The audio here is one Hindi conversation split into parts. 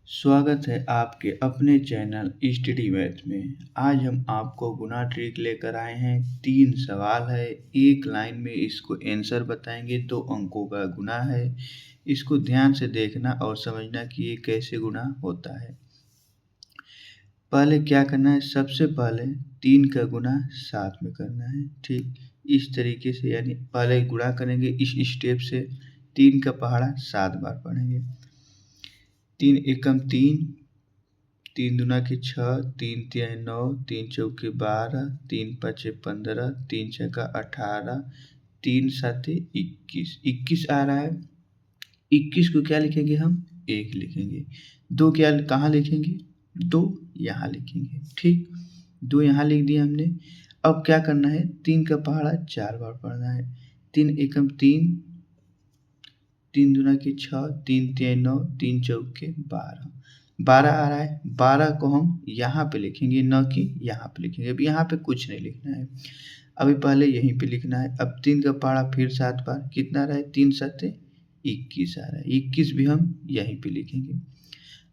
स्वागत है आपके अपने चैनल स्टडी मैथ में। आज हम आपको गुणा ट्रिक लेकर आए हैं। 3 सवाल है, एक लाइन में इसको आंसर बताएंगे। 2 अंकों का गुणा है। इसको ध्यान से देखना और समझना कि ये कैसे गुणा होता है। पहले क्या करना है, सबसे पहले 3 का गुणा 7 में करना है। ठीक इस तरीके से, यानी पहले गुणा करेंगे इस स्टेप से। 3 का पहाड़ा 7 बार पढ़ेंगे। 3 एकम 3, 3 दूना के 6, 3 तिहाई 9, 3 चौके 12, 3 पाँचे 15, 3 छक्का 18, 3 साते 21। 21 आ रहा है। 21 को क्या लिखेंगे हम? 1 लिखेंगे। 2 क्या कहाँ लिखेंगे? 2 यहाँ लिखेंगे। ठीक, 2 यहाँ लिख दिया हमने। अब क्या करना है, 3 का पहाड़ा 4 बार पढ़ना है। 3 एकम 3, 3 दूना के 6, 3 तिहाई 9, 3 चौके 12। 12 आ रहा है। 12 को हम यहाँ पे लिखेंगे, न कि यहाँ पे लिखेंगे। अब यहाँ पे कुछ नहीं लिखना है, अभी पहले यहीं पे लिखना है। अब 3 का पहाड़ा फिर 7 बार, कितना रहा है? 3 साते 21 आ रहा है। 21 भी हम यहीं पे लिखेंगे।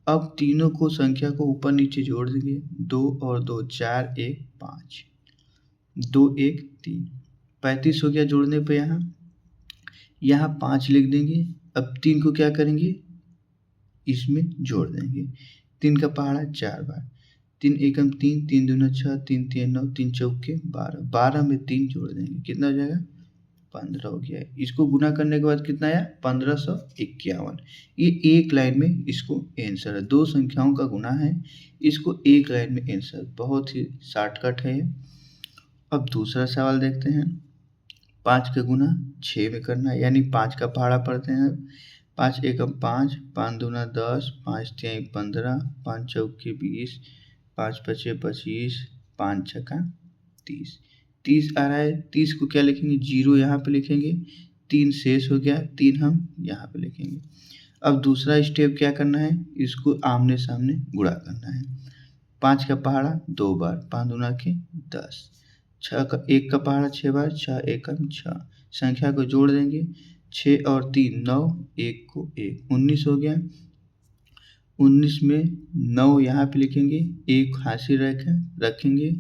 अब तीनों को संख्या को ऊपर नीचे जोड़ देंगे। 2 और 2 4, 1 5, 2 1 3, 35 हो गया। जोड़ने पे यहाँ 5 लिख देंगे। अब 3 को क्या करेंगे, इसमें जोड़ देंगे। 3 का पहाड़ा 4 बार, 3 एकम 3, 3 दूना 6, 3 तिहाई 9, 3 चौके 12। 12 में 3 जोड़ देंगे, कितना हो जाएगा? 15 हो गया। इसको गुना करने के बाद कितना आया? 1551। ये एक लाइन में इसको आंसर है। 2 संख्याओं का गुना है, इसको एक लाइन में आंसर। बहुत ही शॉर्टकट है। अब दूसरा सवाल देखते हैं। 5 का गुना 6 में करना है, यानी 5 का पहाड़ा पढ़ते हैं। 5 एकम 5, 5 दूना 10, 5 तिहाई 15, 5 चौके 20, 5 पचे 25, 5 छक्का 30। 30 आ रहा है। 30 को क्या लिखेंगे? 0 यहाँ पे लिखेंगे। 3 शेष हो गया, 3 हम यहाँ पे लिखेंगे। अब दूसरा स्टेप क्या करना है, इसको आमने सामने गुणा करना है। 5 का पहाड़ा 2 बार, 5 दूना के 10, 1 का पहाड़ा 6 बार, 6 एकम 6। संख्या को जोड़ देंगे। 6 और 3 9, 1 को 1 19 हो गया। 19 में 9 यहाँ पे लिखेंगे, 1 हासिल रखेंगे।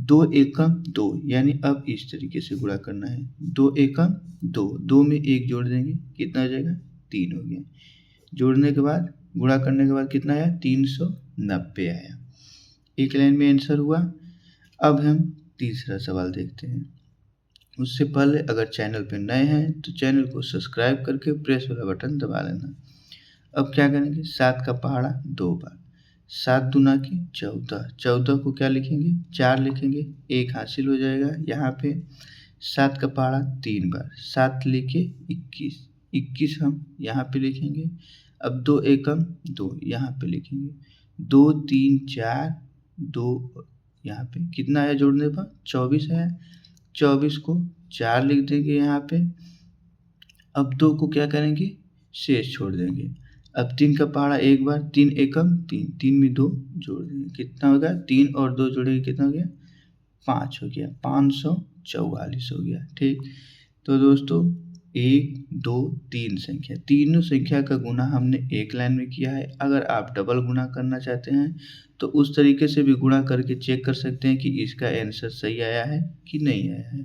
2 एकम 2, यानी अब इस तरीके से गुणा करना है। 2 एकम 2, 2 में 1 जोड़ देंगे, कितना हो जाएगा? 3 हो गया। जोड़ने के बाद गुणा करने के बाद कितना आया? 390 आया। एक लाइन में आंसर हुआ। अब हम तीसरा सवाल देखते हैं। उससे पहले अगर चैनल पर नए हैं तो चैनल को सब्सक्राइब करके प्रेस वाला बटन दबा लेना। अब क्या करेंगे, 7 का पहाड़ा 2 बार, 7 दूना के 14, 14 को क्या लिखेंगे? 4 लिखेंगे, 1 हासिल हो जाएगा यहाँ पे। 7 का पहाड़ा 3 बार, 7 लिखे 21, 21 हम यहाँ पे लिखेंगे। अब 2 एकम 2 यहाँ पे लिखेंगे। 2 3 4, 2 यहाँ पे कितना आया? जोड़ने पर 24 आया। 24 को 4 लिख देंगे यहाँ पे। अब 2 को क्या करेंगे? शेष छोड़ देंगे। अब 3 का पहाड़ा 1 बार, 3 एकम 3, 3 में 2 जोड़ देंगे, कितना होगा? 3 और 2 जोड़ेंगे, कितना हो गया? 5 हो गया। 544 हो गया। ठीक, तो दोस्तों 1 2 3 संख्या, तीनों संख्या का गुना हमने एक लाइन में किया है। अगर आप डबल गुना करना चाहते हैं तो उस तरीके से भी गुणा करके चेक कर सकते हैं कि इसका आंसर सही आया है कि नहीं आया है।